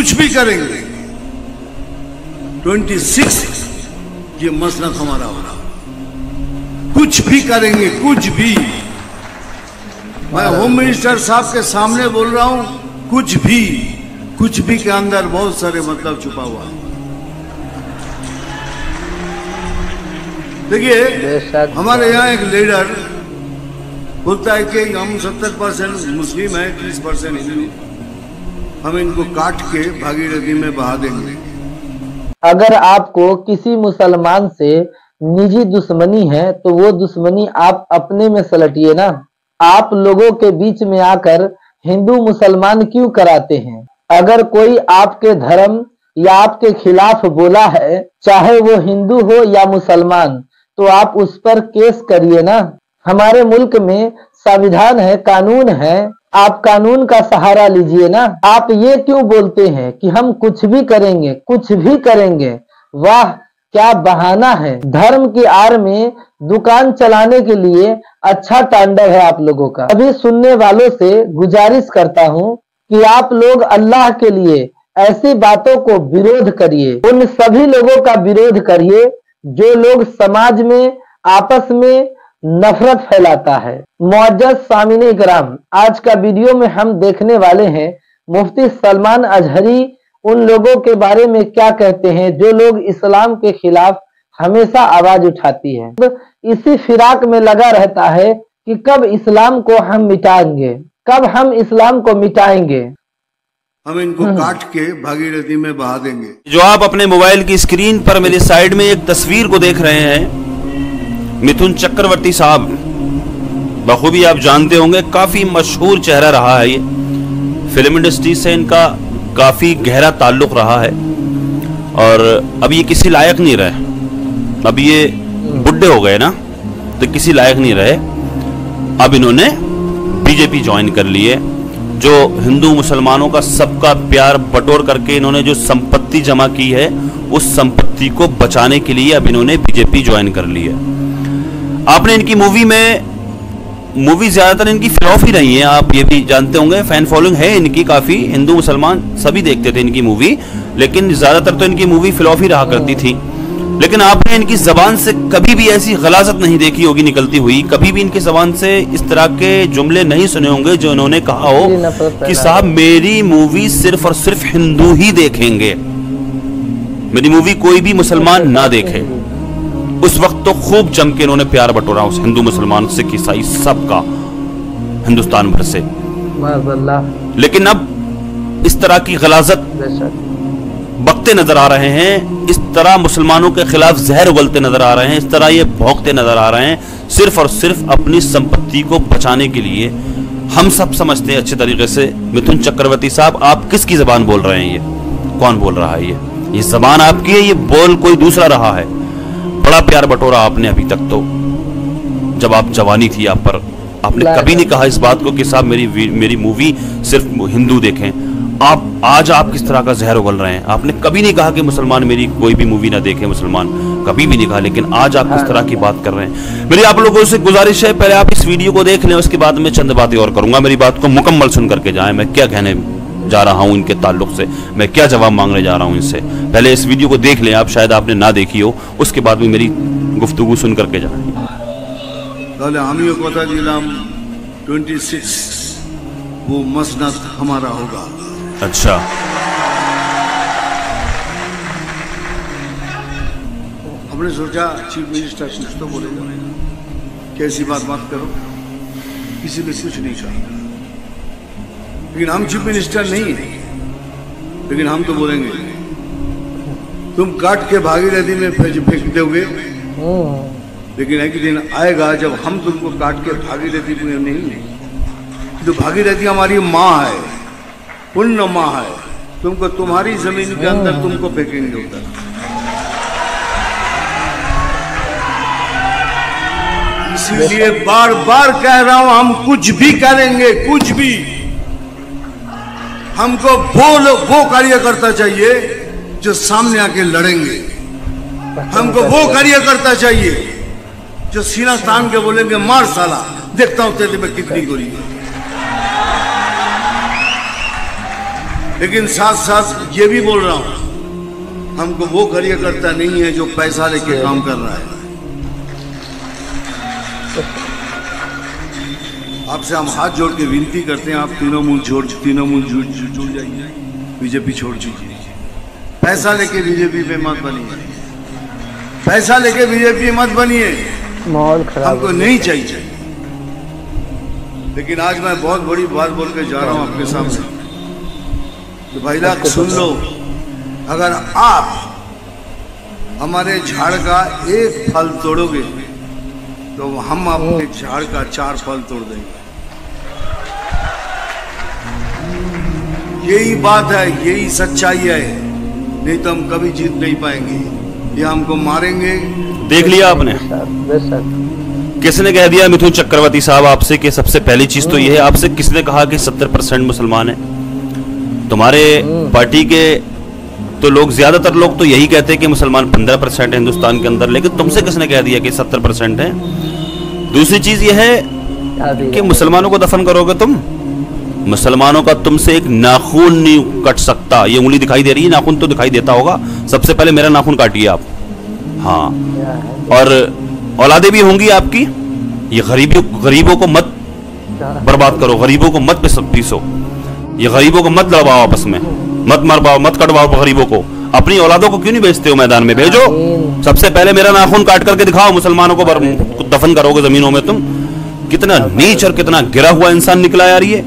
कुछ भी करेंगे। 26 ये मसनद हमारा होगा, कुछ भी करेंगे, कुछ भी। मैं होम मिनिस्टर साहब के सामने बोल रहा हूं, कुछ भी के अंदर बहुत सारे मतलब छुपा हुआ है। देखिए, हमारे यहाँ एक लीडर बोलता है कि हम 70% मुस्लिम हैं, 30% हिंदू, हम इनको काट के भागीरथी में बहा देंगे। अगर आपको किसी मुसलमान से निजी दुश्मनी है तो वो दुश्मनी आप अपने में सलटिए ना। आप लोगों के बीच में आकर हिंदू मुसलमान क्यों कराते हैं? अगर कोई आपके धर्म या आपके खिलाफ बोला है, चाहे वो हिंदू हो या मुसलमान, तो आप उस पर केस करिए ना। हमारे मुल्क में संविधान है, कानून है, आप कानून का सहारा लीजिए ना। आप ये क्यों बोलते हैं कि हम कुछ भी करेंगे, कुछ भी करेंगे? वाह, क्या बहाना है। धर्म की आड़ में दुकान चलाने के लिए अच्छा तांडव है आप लोगों का। अभी सुनने वालों से गुजारिश करता हूँ कि आप लोग अल्लाह के लिए ऐसी बातों को विरोध करिए। उन सभी लोगों का विरोध करिए जो लोग समाज में आपस में नफरत फैलाता है। मुअज्जज़ सामीने इकराम, आज का वीडियो में हम देखने वाले हैं मुफ्ती सलमान अजहरी उन लोगों के बारे में क्या कहते हैं जो लोग इस्लाम के खिलाफ हमेशा आवाज उठाती है। इसी फिराक में लगा रहता है कि कब इस्लाम को हम मिटाएंगे, कब हम इस्लाम को मिटाएंगे। हम इनको काट के भागीरथी में बहा देंगे। जो आप अपने मोबाइल की स्क्रीन पर मेरी साइड में एक तस्वीर को देख रहे हैं, मिथुन चक्रवर्ती साहब, बखूबी आप जानते होंगे, काफी मशहूर चेहरा रहा है। ये फिल्म इंडस्ट्री से इनका काफी गहरा ताल्लुक रहा है और अब ये किसी लायक नहीं रहे। अब ये बुढ़े हो गए ना, तो किसी लायक नहीं रहे। अब इन्होंने बीजेपी ज्वाइन कर ली है, जो हिंदू मुसलमानों का सबका प्यार बटोर करके इन्होंने जो संपत्ति जमा की है, उस संपत्ति को बचाने के लिए अब इन्होंने बीजेपी ज्वाइन कर ली है। आपने इनकी मूवी ज्यादातर इनकी फ्लॉप ही रही है, आप ये भी जानते होंगे। फैन फॉलोइंग है इनकी काफी, हिंदू मुसलमान सभी देखते थे इनकी मूवी, लेकिन ज्यादातर तो इनकी मूवी फ्लॉप ही रहा करती थी। लेकिन आपने इनकी जबान से कभी भी ऐसी गलाजत नहीं देखी होगी निकलती हुई, कभी भी इनकी जबान से इस तरह के जुमले नहीं सुने होंगे जो इन्होंने कहा हो कि साहब मेरी मूवी सिर्फ और सिर्फ हिंदू ही देखेंगे, मेरी मूवी कोई भी मुसलमान ना देखे। उस वक्त तो खूब जम के इन्होंने प्यार बटोरा उस हिंदू मुसलमान सिख ईसाई सबका, हिंदुस्तान भर से। लेकिन अब इस तरह की गलाजत बकते नजर आ रहे हैं, इस तरह मुसलमानों के खिलाफ जहर उगलते नजर आ रहे हैं, इस तरह ये भौंकते नजर आ रहे हैं, सिर्फ और सिर्फ अपनी संपत्ति को बचाने के लिए। हम सब समझते हैं अच्छे तरीके से। मिथुन चक्रवर्ती साहब, आप किसकी जबान बोल रहे हैं? ये कौन बोल रहा है? ये जबान आपकी है, ये बोल कोई दूसरा रहा है। बड़ा प्यार बटोरा आपने अभी तक, तो जब आप जवानी थी आप पर, आपने कभी नहीं कहा इस बात को कि साहब मेरी मूवी सिर्फ हिंदू देखें। आज आप किस तरह का जहर उगल रहे हैं? आपने कभी नहीं कहा कि मुसलमान मेरी कोई भी मूवी ना देखे, मुसलमान कभी भी नहीं कहा, लेकिन आज आप किस तरह की बात कर रहे हैं। मेरी आप लोगों से गुजारिश है, पहले आप इस वीडियो को देख लें, उसके बाद मैं चंद बातें और करूंगा। मेरी बात को मुकम्मल सुन करके जाएं, मैं क्या कहने जा रहा हूं इनके ताल्लुक से, मैं क्या जवाब मांगने जा रहा हूं इनसे। पहले इस वीडियो को देख लें आप, शायद आपने ना देखी हो, उसके बाद भी मेरी गुफ्तगू सुन करके जाएं। আমি কথা দিলাম 26 वो मसनद हमारा होगा। अच्छा, हमने सोचा चीफ मिनिस्टर कुछ तो बोलेगा, कैसी बात मत करो, किसी ने कुछ नहीं कहा। लेकिन हम चीफ मिनिस्टर नहीं है, लेकिन हम तो बोलेंगे तुम काट के भागीरथी में फेंक दोगे, लेकिन एक दिन आएगा जब हम तुमको काट के भागीरथी में नहीं, तो भागीरथी हमारी माँ है, पुण्य माँ है, तुमको तुम्हारी जमीन के अंदर तुमको फेंकेंगे उधर। इसलिए बार बार कह रहा हूं, हम कुछ भी करेंगे, कुछ भी। हमको वो कार्यकर्ता चाहिए जो सामने आके लड़ेंगे, हमको वो कार्यकर्ता चाहिए जो सीना तान के बोलेंगे मार साला, देखता हूं तेरे में कितनी गोली है। लेकिन साथ साथ ये भी बोल रहा हूं, हमको वो कार्यकर्ता नहीं है जो पैसा लेके काम कर रहा है। आपसे हम हाथ जोड़ के विनती करते हैं, आप तीनों मुंह जुड़ जाइए, बीजेपी छोड़ दीजिए। पैसा लेके बीजेपी पे मत बनिए, पैसा लेके बीजेपी मत बनिए, माहौल खराब हमको नहीं चाहिए। लेकिन आज मैं बहुत बड़ी बात बोल के जा रहा हूं आपके सामने, तो भाई लाख सुन लो, अगर आप हमारे झाड़ का एक फल तोड़ोगे तो हम अपने झाड़ का 4 फल तोड़ देंगे। यही बात है, यही सच्चाई है, नहीं तो हम कभी जीत नहीं पाएंगे, ये हमको मारेंगे। देख लिया आपने, किसने कह दिया मिथुन चक्रवर्ती साहब आपसे कि सबसे पहली चीज तो यह है, आपसे किसने कहा कि 70% मुसलमान है? तुम्हारे पार्टी के तो लोग, ज्यादातर लोग तो यही कहते हैं कि मुसलमान 15% है हिंदुस्तान के अंदर, लेकिन तुमसे किसने कह दिया कि 70% है? दूसरी चीज यह है कि मुसलमानों को दफन करोगे तुम, मुसलमानों का तुमसे एक नाखून नहीं कट सकता। ये उंगली दिखाई दे रही है, नाखून तो दिखाई देता होगा, सबसे पहले मेरा नाखून काटिए आप। हाँ, और औलादे भी होंगी आपकी। ये गरीबों को मत बर्बाद करो, गरीबों को मत पीसो, ये गरीबों को मत लड़वाओ आपस में, मत मरवाओ, मत कटवाओ गरीबों को। अपनी औलादों को क्यों नहीं भेजते हो मैदान में? भेजो, सबसे पहले मेरा नाखून काट करके दिखाओ, मुसलमानों को दफन करोगे जमीनों में तुम। कितना नीच और कितना गिरा हुआ इंसान निकला यार ये।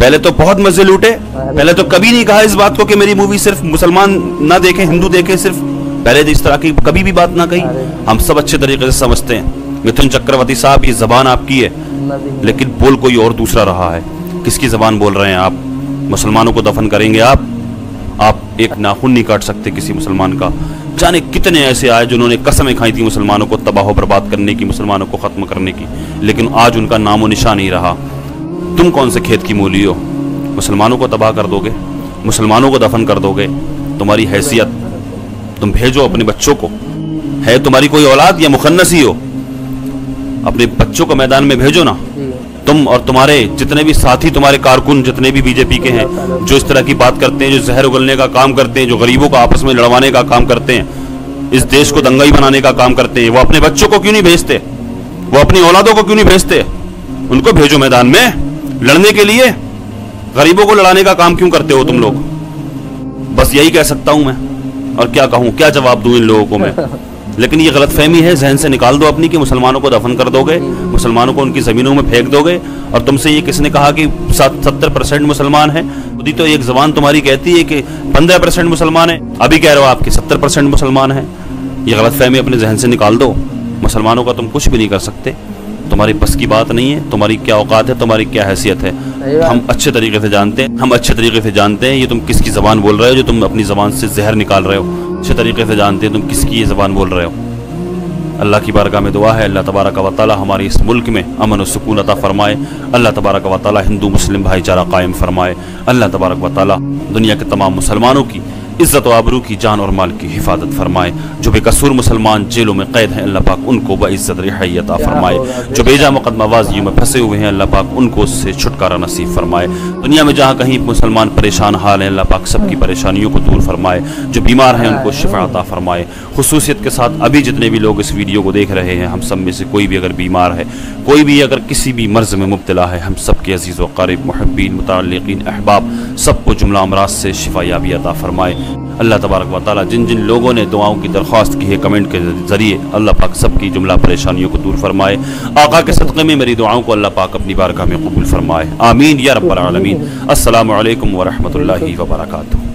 पहले तो बहुत मजे लूटे, पहले तो कभी नहीं कहा इस बात को कि मेरी मूवी सिर्फ मुसलमान ना देखे, हिंदू देखे सिर्फ, पहले तो इस तरह की कभी भी बात ना कही। हम सब अच्छे तरीके से समझते हैं मिथुन चक्रवर्ती साहब, ये जबान आपकी है, लेकिन बोल कोई और दूसरा रहा है। किसकी जबान बोल रहे हैं आप? मुसलमानों को दफन करेंगे आप एक नाखून नहीं काट सकते किसी मुसलमान का। जाने कितने ऐसे आए जिन्होंने कसमें खाई थी मुसलमानों को तबाह बर्बाद करने की, मुसलमानों को खत्म करने की, लेकिन आज उनका नामो निशान नहीं रहा। तुम कौन से खेत की मूली हो? मुसलमानों को तबाह कर दोगे, मुसलमानों को दफन कर दोगे। तुम्हारी हैसियत, तुम भेजो अपने बच्चों को, है तुम्हारी कोई औलाद या मुखन्नस ही हो, अपने बच्चों को मैदान में भेजो ना। तुम और तुम्हारे जितने भी साथी, तुम्हारे कारकुन जितने भी बीजेपी के हैं, जो इस तरह की बात करते हैं, जो जहर उगलने का काम करते हैं, जो गरीबों को आपस में लड़वाने का काम करते हैं, इस देश को दंगाई बनाने का काम करते हैं, वो अपने बच्चों को क्यों नहीं भेजते? वो अपनी औलादों को क्यों नहीं भेजते? उनको भेजो मैदान में लड़ने के लिए। गरीबों को लड़ाने का काम क्यों करते हो तुम लोग? बस यही कह सकता हूं मैं, और क्या कहूं, क्या जवाब दूं इन लोगों को मैं। लेकिन ये गलतफहमी है, जहन से निकाल दो अपनी कि मुसलमानों को दफन कर दोगे, मुसलमानों को उनकी जमीनों में फेंक दोगे। और तुमसे ये किसने कहा कि 70% मुसलमान है? खुद ही तो एक जबान तुम्हारी कहती है कि 15% मुसलमान है, अभी कह रहे हो आपके 70% मुसलमान है। ये गलतफहमी अपने जहन से निकाल दो। मुसलमानों का तुम कुछ भी नहीं कर सकते, तुम्हारी बस की बात नहीं है। तुम्हारी क्या औकात है, तुम्हारी क्या हैसियत है, हम अच्छे तरीके से जानते हैं, हम अच्छे तरीके से जानते हैं। ये तुम किसकी जबान बोल रहे हो जो तुम अपनी जबान से जहर निकाल रहे हो? अच्छे तरीके से जानते हैं तुम किसकी ये जबान बोल रहे हो। अल्लाह की बारगाह में दुआ है, अल्लाह तबारक व तआला हमारे इस मुल्क में अमन और सुकून अता फरमाए। अल्लाह तबारक व तआला हिंदू मुस्लिम भाईचारा कायम फरमाए। अल्लाह तबारक व तआला दुनिया के तमाम मुसलमानों की इज्जत व आबरू की, जान और माल की हिफाजत फरमाए। जो बेकसूर मुसलमान जेलों में कैद हैं, अल्लाह पाक उनको बइज्जत रिहाई अता फरमाए। जो बेजा मुकदमाबाजियों में फंसे हुए हैं, अल्लाह पाक उनको उससे छुटकारा नसीब फरमाए। दुनिया में जहाँ कहीं मुसलमान परेशान हाल हैं, अल्लाह पाक सबकी परेशानियों को दूर फरमाए। जो बीमार हैं उनको शिफा अता फरमाए। खुसूसियत के साथ अभी जितने भी लोग इस वीडियो को देख रहे हैं, हम सब में से कोई भी अगर बीमार है, कोई भी अगर किसी भी मर्ज में मुब्तला है, हम सब के अजीज़ व क़रीब मुहब्बीन मुतअल्लिक़ीन अहबाब सबको जुमला अमराज से शिफा याबी अता फरमाए। अल्लाह तबारक व तआला जिन जिन लोगों ने दुआओं की दरख्वास्त की है कमेंट के ज़रिए, अल्लाह पाक सबकी जुमला परेशानियों को दूर फरमाए। आका के सदक़े में मेरी दुआओं को अल्लाह पाक अपनी बारगाह में कबूल फरमाए। आमीन या रब्बल आलमीन। अस्सलामु अलैकुम व रहमतुल्लाहि व बरकातुहू।